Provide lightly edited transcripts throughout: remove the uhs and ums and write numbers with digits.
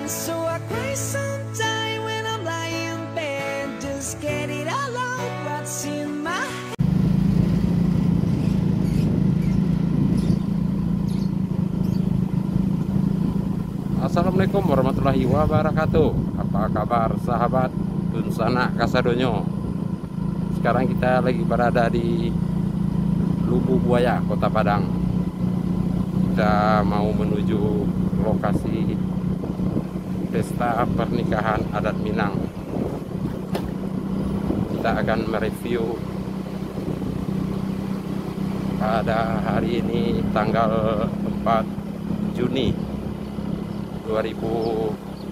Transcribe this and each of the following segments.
So I cry sometime when I'm lying in bed. Just get it all out, what's in my head. Assalamualaikum warahmatullahi wabarakatuh. Apa kabar sahabat Dunsana Kasadonyo? Sekarang kita lagi berada di Lubu Buaya, Kota Padang. Kita mau menuju lokasi pesta pernikahan adat Minang. Kita akan mereview pada hari ini tanggal 4 Juni 2023.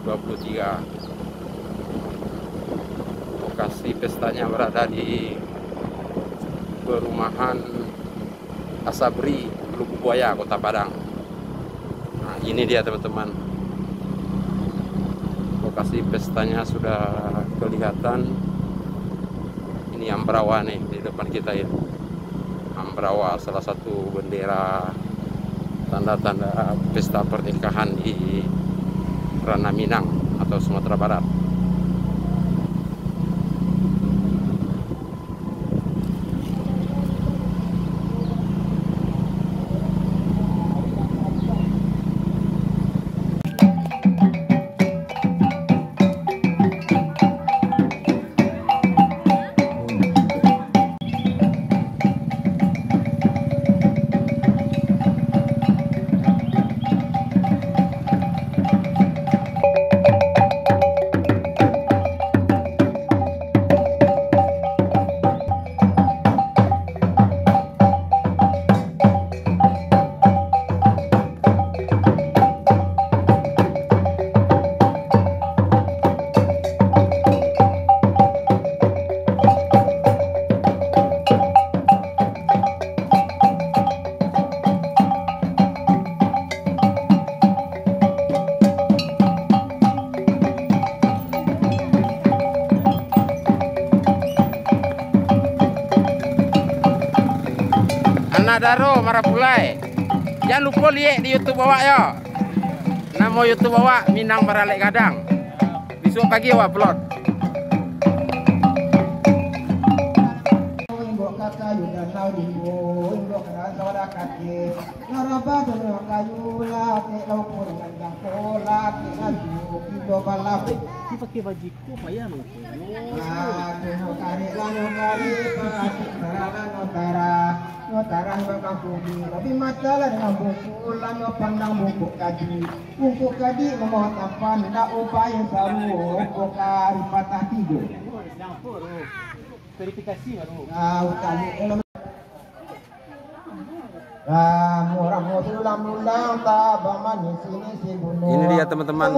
Lokasi pestanya berada di perumahan Asabri, Lubu Buaya, Kota Padang. Nah, ini dia teman-teman. Lokasi pestanya sudah kelihatan. Ini Ambrawa nih di depan kita ya. Ambrawa salah satu bendera tanda-tanda pesta pernikahan di Ranah Minang atau Sumatera Barat. Daro Marapulai. Jangan lupa lihat di YouTube awak ya. Nama YouTube awak Minang Baralek Gadang. Besok pagi awak upload. Pakai bajiku payah loh. Tarang bakal bumi, tapi masalah dengan bungkul, lama pandang bungkuk kadi membawa tampan, tak upaya saru, buka patah tidur. Verifikasi baru. Utali. Ini dia teman-teman.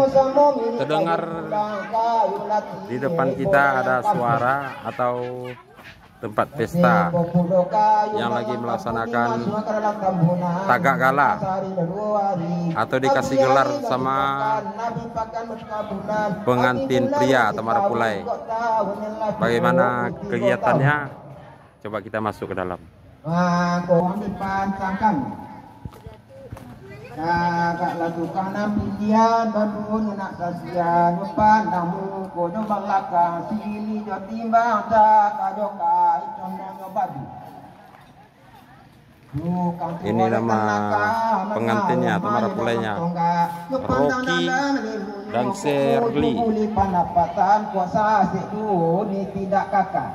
Terdengar di depan kita ada suara atau tempat pesta yang lagi melaksanakan tagak gala atau dikasih gelar sama pengantin pria atau marapulai. Bagaimana kegiatannya? Coba kita masuk ke dalam. Kagak lakukan nampian baru nak sasian pandang muko coba laka sini jo timbang tak kajoka contohnya babi. Ini nama pengantinnya atau marapulainya, Rocky dan Shirley. Pendapatan kuasa sedu ni tidak kakak.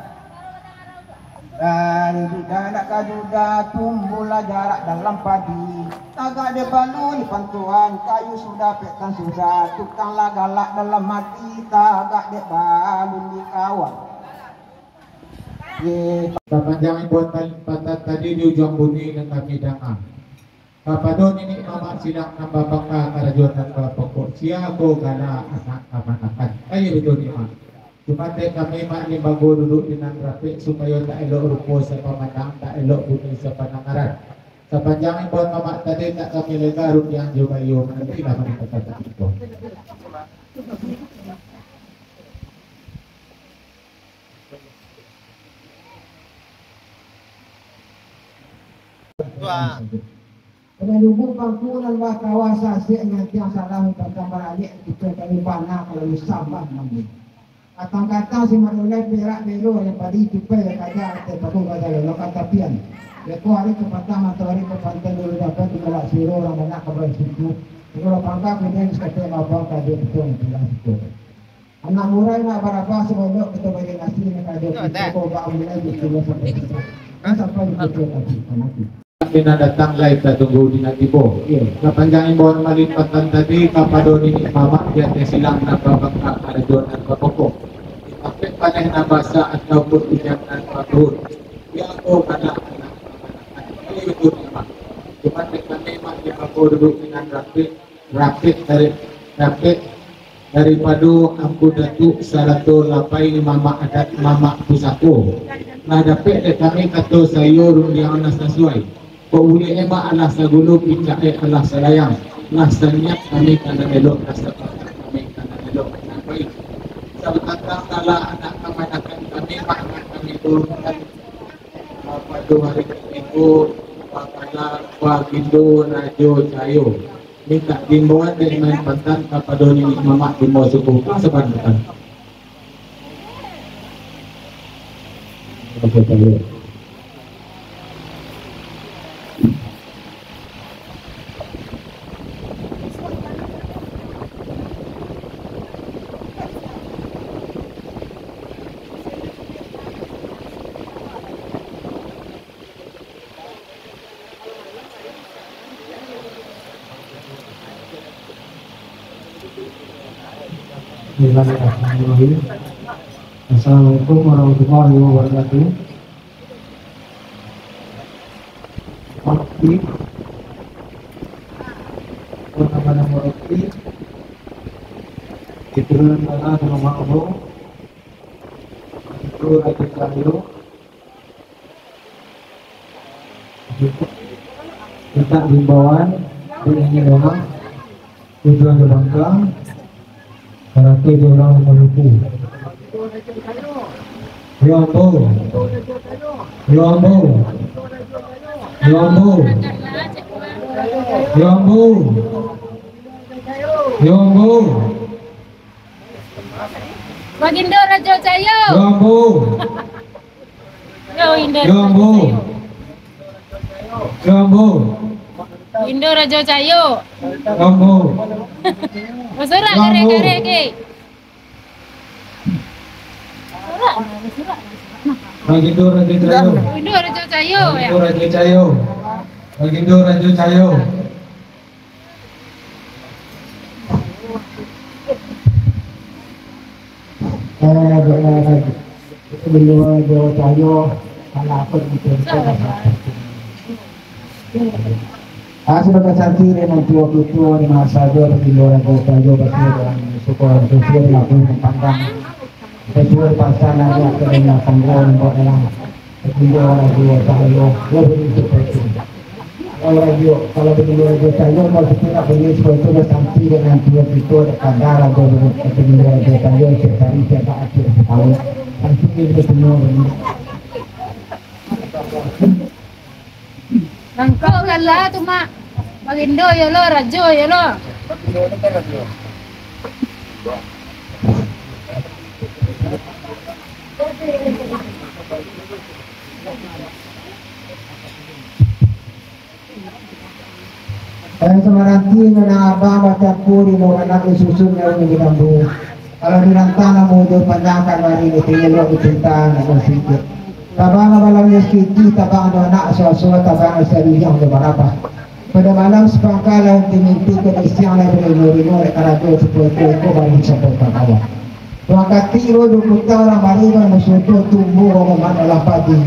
Dari anak kajuda tumbuhlah jarak dalam padi. Agak de balu ni pantuan kayu sudah petan sudah tukanglah galak dalam mati tagak de balu di kawan. Panjang buat patah tadi di ujung bumi dan kami dangan. Papadon ini mama sidang nambah bangka karajuan dan pokok siapa gala anak aman-aman. Ayo betul ni mak. Cuma kami mak ni bago duduk di rapi supaya tak elok rupo sa pemandang, tak elok bunyi sa panangaran. Sepanjang buat mama tadi tak kami lega rupiah juga yo nanti lah kami kata itu. Penelubung pangkulan wa kawasa yang tiang salah pertama alik kita kami panah kalau sambah namun. Katang-katang si manulai perak belo yang padi tupai kaja te patung kaja lo kata pian. Leko hari ke pertama atau hari ke pantai dulu dapat dikelak siro orang banyak kabar situ. Kalau pangkak kemudian sekata mabang kaja betul bilang situ. Anak murai nak berapa sebelum kita bagi nasi nak kaja kita kau bau mulai dulu sampai situ. Kan sampai itu nanti. Kita datang live kita tunggu di Natibo. Kapanjang imbauan malipatan tadi kapadon ini mama dia silang na babak ada donan baboko. Tapi panah na basa ataupun ujangan patut. Ya aku anak ini betul memang. Cuma kami memang dia aku duduk dengan rapid daripada aku datuk salatu lapai mama adat mama pusako. Nah dapat kami kata sayur yang anas sesuai. Kau boleh emak alah sagulu picak alah salayang. Nah senyap kami kena elok rasa kami kena elok dengan baik. Sebentar kala anak kemanakan kami makna kami turunkan pada hari Minggu wakala wagindo rajo cayo. Minta dimbauan dari main pantan kepada ini mamak dimbau suku sebentar. Bismillahirrahmanirrahim. Assalamualaikum warahmatullahi wabarakatuh. Waktu pertama waktu diturunkan mana sama Allah itu ada kayu kita himbauan ini memang tujuan berbangkang para orang melupu. Yombo, Yombo, Yombo, Yombo, Yombo, Bagindo Rajo Cayo. Yombo, Yombo, Yombo, Indo Rajo Cayo. Yombo. Bersorak kare-kare ke. Bagindo Rajo Cayo. Indo Rajo Cayo ya. Bagindo Rajo Cayo. Bagindo Rajo Cayo. Beliau Rajo Cayo kalau apa gitu. Sebagai santri nanti waktu itu di masa saja di luar Rajo Cayo pasti dalam sekolah sosial lakukan pandang. Sesuai pasangan yang kerana panggilan buat dalam beliau Rajo Cayo lebih seperti Rajo kalau beliau Rajo Cayo kalau kita beli sesuatu santri nanti waktu itu dekat darah beliau Rajo Cayo sekali setiap akhir tahun santri bertemu Bangko kala tu mak. Bagindo ya lo Rajo ya lo. Semaranti mana abang baca puri mau anak susun yang di kampung. Kalau di rantang mau jauh panjangkan hari ini tinggal di cinta nak sedikit. Tabang malam meski tabang anak suatu tabang seri yang berapa. Pada malam sepangkalan diminti ke siang lagi berino karajo sepuluh itu balik sampai kawan. Wakati lo 20 orang mariga musuto tumbuh mana lah padi.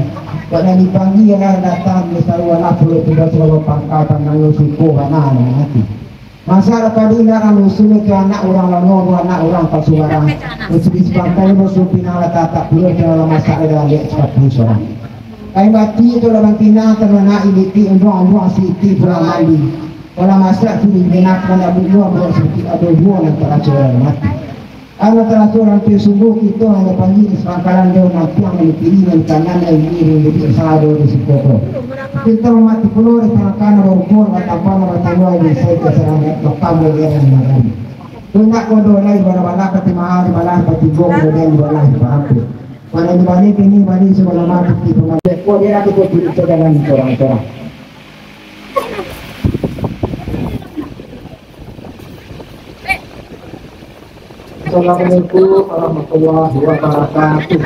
Karena dipanggil datang misalnya wala puluh tidak selalu pangkatan nang suku kana nanti. Masa padina kan usul ke anak orang lango anak orang pasuaran. Usul sepangkal musuh pinala tata puluh dalam masa ada lek 40 orang. Ay mati itu dalam tina terana iliti undang siti beramali. Kalau masa tu dinak mana buah siti ada buah yang terakhir mati. Ano teratur nanti subuh itu hanya pagi di sepangkalan dia nanti yang dipilih kanan yang kiri jadi sado di situ. Kita mati pulau di tengah berumur bertambah bertambah di saya keserangan lokal yang mana. Tuna kodo lagi bala pati mahal bala pati gong dan bala pahapu. Pada dibalik ini balik sebelah mati di pengajian. Kau dia aku pilih jalan orang-orang. Assalamualaikum warahmatullahi wabarakatuh.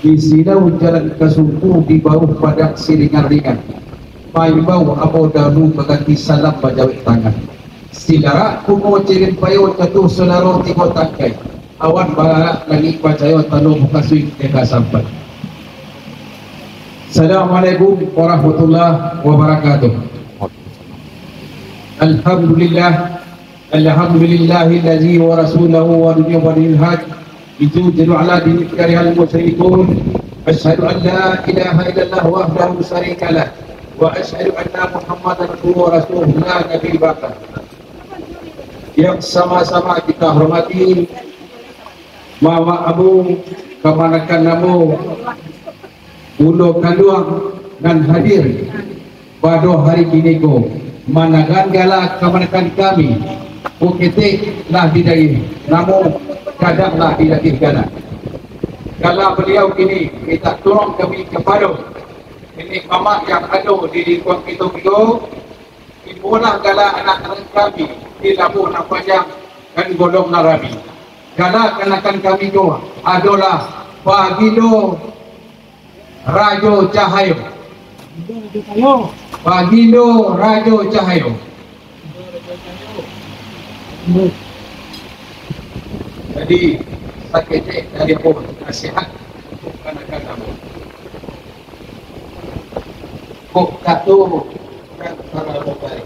Di sinau jalan Kasungku di bawah padang siringan-ringan. Paibau amo damu menganti salam bajawit tangan. Silara kumo cirin payo jatuh sonaro tigo tangkai. Awan balak lagi pacayo tanu bukasui teka sampai. Assalamualaikum warahmatullahi wabarakatuh. Alhamdulillahillazi wa rasulahu wa dunya walil haq يجوز على دين كره المشركون أشهد أن لا إله إلا الله وحده لا شريك له وأشهد أن محمدا عبده ورسوله لا نبي بعده. Yang sama-sama kita hormati Mama Abu Kamanakan Namu Ulo Kaluang dan hadir pada hari ini ko managan gala kamanakan kami Bukiti lah didai namun kadanglah dilatihkan. Kalau beliau ini kita tolong kami kepada ini mama yang ada di lingkungan kita ibulah gala anak-anak kami di labuh panjang dan golong narabi. Gala kenakan kami itu adalah Bagindo Rajo Cahayo. Bagindo Rajo Cahayo. Jadi sakitnya dari pun nasihat bukan akan kamu. Kok katu dan terlalu baik.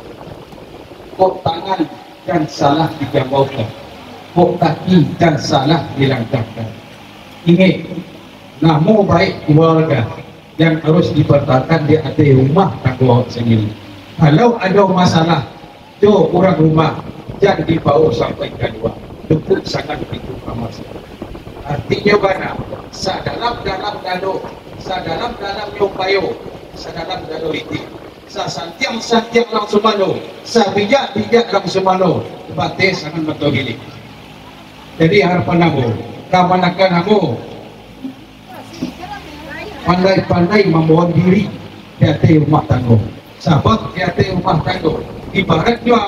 Kok tangan dan salah dijauhkan. Kok kaki dan salah dilangkahkan. Ini namu baik keluarga yang harus dipertahankan di atas rumah tangga sendiri. Kalau ada masalah, jo orang rumah jangan dibawa sampai kedua. Cukup sangat itu amat. Artinya mana? Sadalam-dalam dado, sadalam-dalam yopayo, sadalam-dado itu. Santiang-santiang langsung mano, sabijak-bijak langsung mano. Bate sangat betul gini. Jadi harapan aku, kamanakan aku pandai-pandai memohon diri di atas rumah tangga. Sahabat di atas rumah tangga. Ibaratnya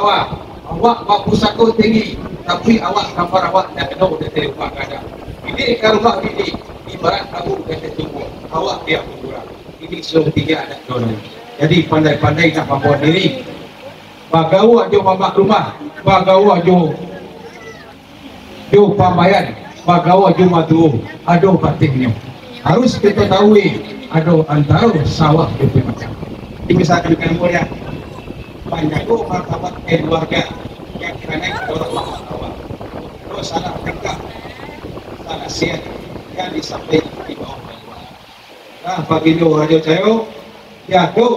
awak pusako tinggi, tapi awak gambar awak tak ada dari rumah kadang. Ini kalau awak ini ibarat kamu kata tunggu, awak dia kurang. Ini sudah tiga ada dolar. Jadi pandai-pandai nak membawa diri. Bagau aja mamak rumah, bagau aja jo pambayan, bagau aja madu, ada batiknya. Harus kita tahu ada antara sawah itu macam. Ini misalkan kamu ya, banyak tu martabat keluarga yang naik orang awal. Kalau salah tegak, salah siap, yang disampaikan di bawah. Nah, bagi itu Rajo Cahayo, jaga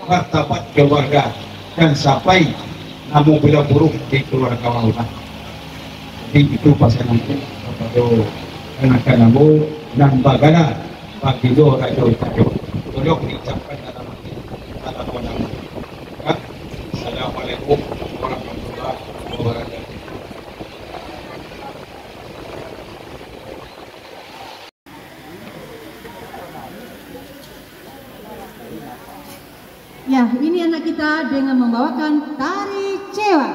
martabat keluarga dan sampai namu bila buruk di keluarga Allah. Jadi itu pasangan kepada anak-anak namu dan bagana bagi itu Rajo Cahayo. Tolong diucapkan dalam hati, dalam nama. Assalamualaikum warahmatullahi wabarakatuh. Ya, ini anak kita dengan membawakan tari cewa.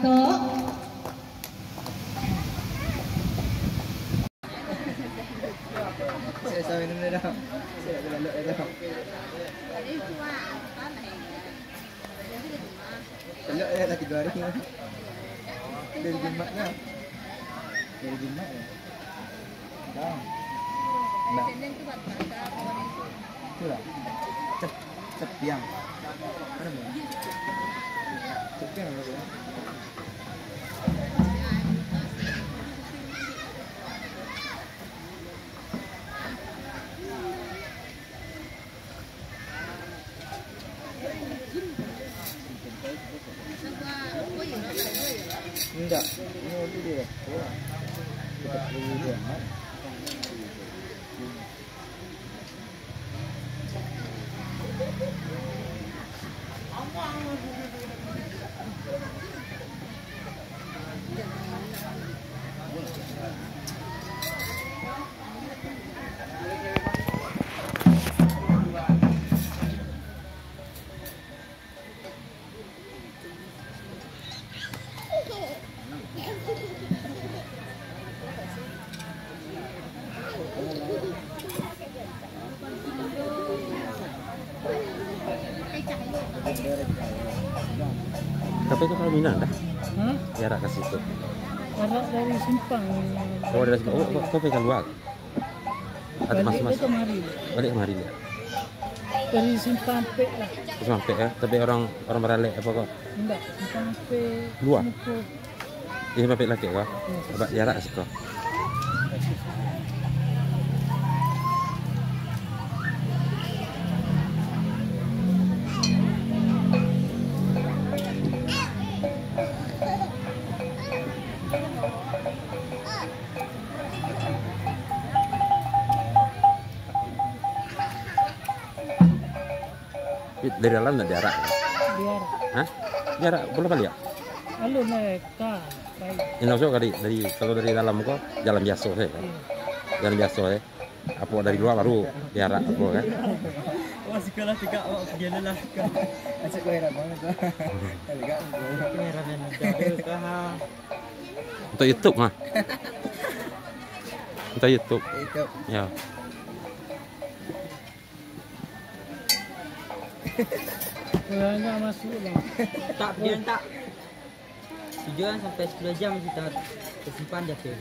foto. Saya minum dah. Saya nak belok dah. Belok ya dah 3 hari. Dari Jumatnya. Dari Jumat ya. Dah. Nah. Itulah. Cep yang. Mana ni? Cep yang apa ya? Enggak, ini udah dia. Kita perlu dia. Tapi itu kalau Minang dah. Hah? Jarak ke situ. Jarak dari Simpang. Oh dari situ. Oh, kau pegang luar. Atau Balik mas. ke kemari. Balik kemari dia. Dari Simpang sampai lah. Terus sampai ya. Tapi orang beralek apa kok? Enggak, Simpang sampai. Luar? Muka. Ini sampai lagi kok. Coba jarak ke situ. Dari dalam enggak jarak? Biar. Hah? Jarak berapa kali ya? Lalu mereka. Baik. Ini maksud dari kalau dari dalam kok jalan biasa saya. Jalan biasa ya. Apa dari luar baru jarak apa kan? Wah sekolah juga awak pergi lelah. Asyik kau heran banget tu. Lega. Heran banget. Untuk YouTube mah. Untuk YouTube. Itu. Ya. Enggak masuk lah. Tak perjalanan tak. Tujuan sampai 10 jam kita tersimpan dia tu.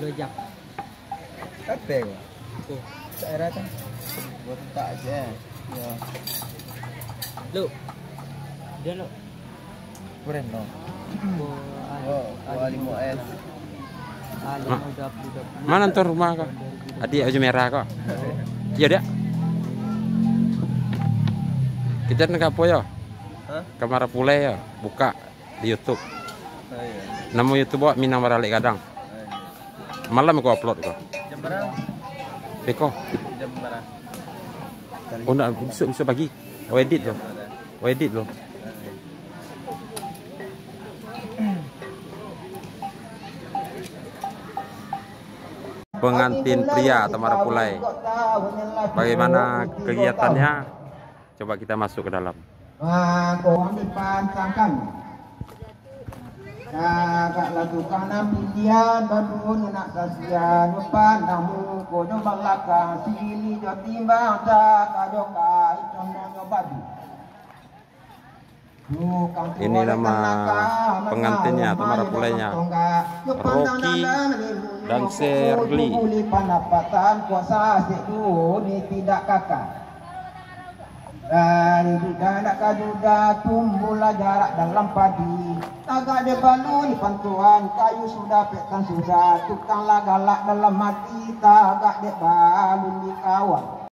10 jam. Apa kau? Oh, Daerah tu. Buat tak je. Ya. lu. Dia lu. Kurang no. Oh, A5S. Mana tuh rumah kok? Adik baju merah kok. Iya dia. Kita nak apa ya? Hah? Kamar pulai ya, buka di YouTube. Oh iya. Nama YouTube buat Minang Baralik Kadang. Malam aku upload kok. Jam berapa? Beko. Jam berapa? Oh nak bisa pagi. Oh edit loh. Oh edit loh. Pengantin pria Tamara Pulai. Bagaimana kegiatannya? Coba kita masuk ke dalam. Kau ambil pancangkan. Kakak lakukan pilihan baru nak kasihan depan namu kau nyoba belakang sini jo timbang tak joka contohnya baju. Ini nama pengantinnya Tamara Pulainya, Rocky dan Shirley. Pendapatan kuasa sedu ni tidak kakak. Dari anak kajuda tumbuhlah jarak dalam padi. Agak ada balun pantuan kayu sudah pekan susah. Tukanglah galak dalam mati. Tagak ada balun di kawan.